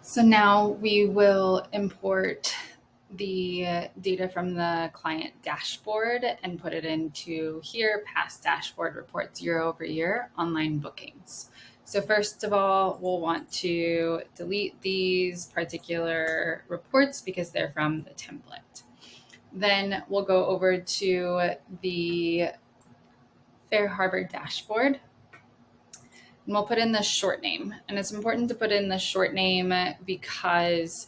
So now we will import the data from the client dashboard and put it into here, past dashboard reports year over year, online bookings. So first of all, we'll want to delete these particular reports because they're from the template. Then we'll go over to the Fair Harbor dashboard. And we'll put in the short name. And it's important to put in the short name because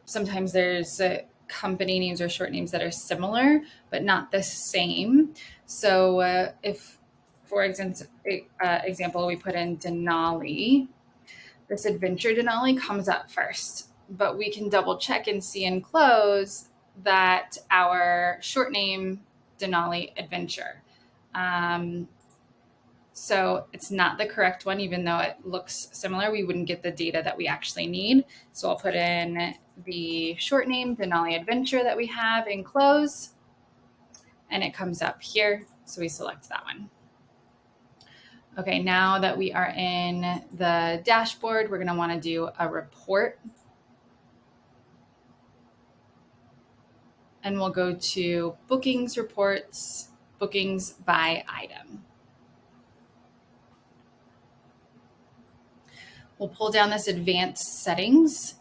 sometimes there's company names or short names that are similar, but not the same. So if, for example, we put in Denali, this adventure Denali comes up first, but we can double check and see in close that our short name Denali adventure. So it's not the correct one, even though it looks similar. We wouldn't get the data that we actually need. So I'll put in the short name, Denali Adventure that we have in close, and it comes up here. So we select that one. Okay, now that we are in the dashboard, we're gonna wanna do a report. And we'll go to bookings reports, bookings by item. We'll pull down this advanced settings.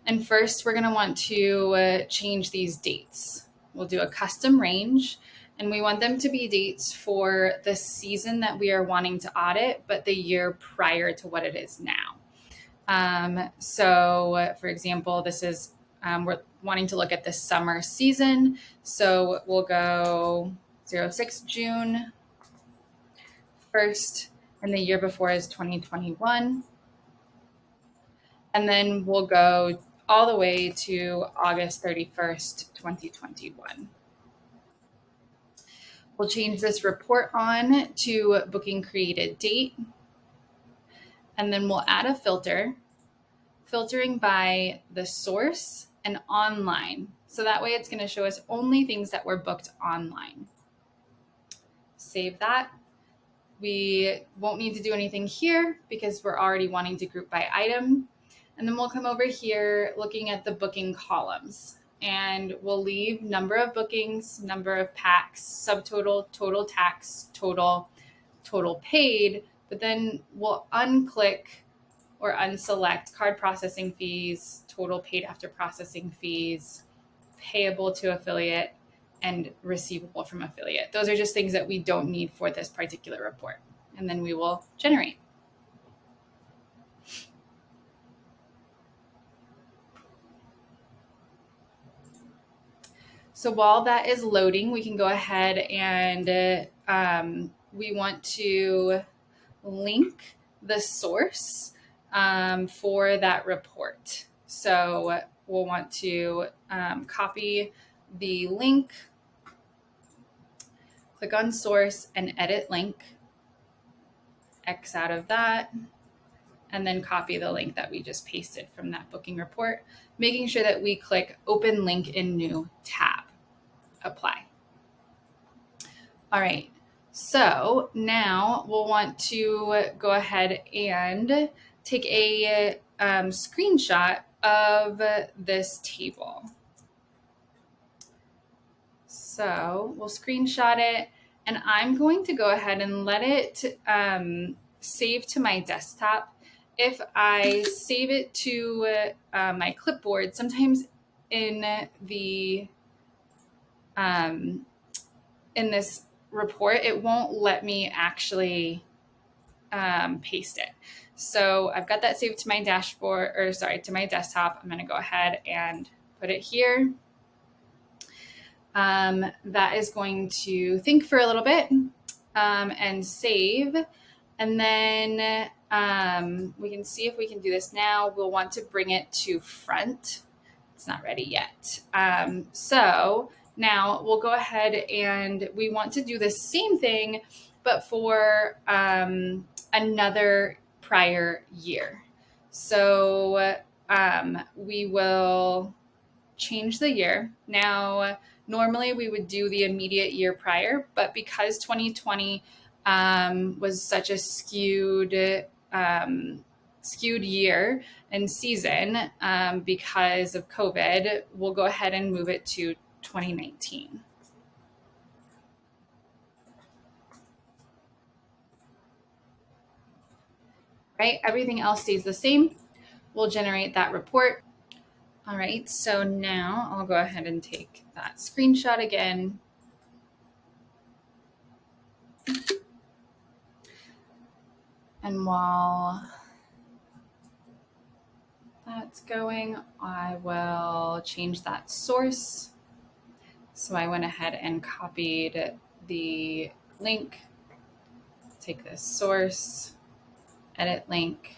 And first we're gonna want to change these dates. We'll do a custom range and we want them to be dates for the season that we are wanting to audit, but the year prior to what it is now. So for example, this is, we're wanting to look at the summer season. So we'll go 06 June 1st, and the year before is 2021. And then we'll go all the way to August 31st, 2021. We'll change this report on to booking created date. And then we'll add a filter, filtering by the source and online. So that way it's going to show us only things that were booked online. Save that. We won't need to do anything here because we're already wanting to group by item. And then we'll come over here looking at the booking columns and we'll leave number of bookings, number of packs, subtotal, total tax, total paid, but then we'll unclick or unselect card processing fees, total paid after processing fees, payable to affiliate, and receivable from affiliate. Those are just things that we don't need for this particular report. And then we will generate. So while that is loading, we can go ahead and we want to link the source for that report. So we'll want to copy the link, click on source and edit link, X out of that, and then copy the link that we just pasted from that booking report, making sure that we click open link in new tab, apply. All right, so now we'll want to go ahead and take a screenshot of this table. So we'll screenshot it and I'm going to go ahead and let it save to my desktop. If I save it to my clipboard, sometimes in the in this report, it won't let me actually paste it. So I've got that saved to my dashboard, or sorry, to my desktop. I'm going to go ahead and put it here. That is going to think for a little bit and save. And then we can see if we can do this now. We'll want to bring it to front. It's not ready yet. So now we'll go ahead and we want to do the same thing, but for another prior year. So we will change the year. Now, normally we would do the immediate year prior, but because 2020 was such a skewed skewed year and season because of COVID, we'll go ahead and move it to 2019. Right? Everything else stays the same. We'll generate that report. All right, so now I'll go ahead and take that screenshot again. And while that's going, I will change that source. So I went ahead and copied the link, take this source, edit link,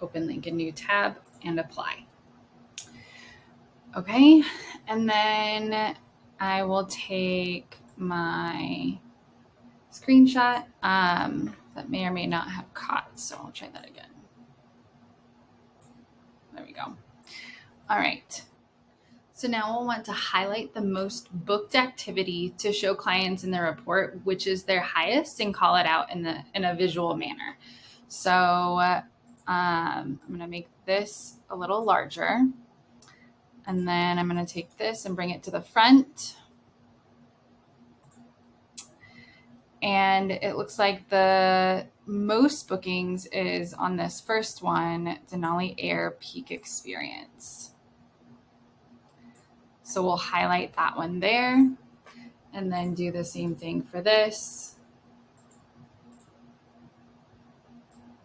open link in new tab, and apply. Okay, and then I will take my screenshot that may or may not have caught, so I'll try that again. There we go. All right. So now we'll want to highlight the most booked activity to show clients in the report, which is their highest, and call it out in a visual manner. So I'm going to make this a little larger. And then I'm going to take this and bring it to the front. And it looks like the most bookings is on this first one, Denali Air Peak Experience. So we'll highlight that one there and then do the same thing for this.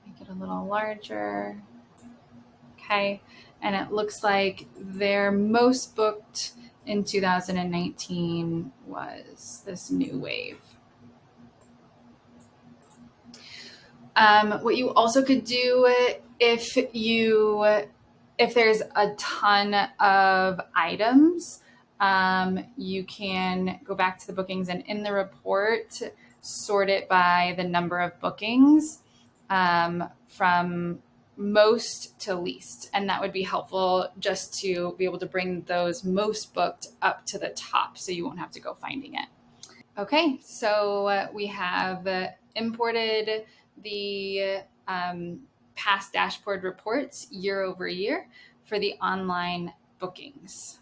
Make it a little larger. Okay. And it looks like their most booked in 2019 was this new wave. What you also could do if there's a ton of items, you can go back to the bookings and in the report, sort it by the number of bookings from most to least. And that would be helpful just to be able to bring those most booked up to the top so you won't have to go finding it. Okay, so we have imported the past dashboard reports year over year for the online bookings.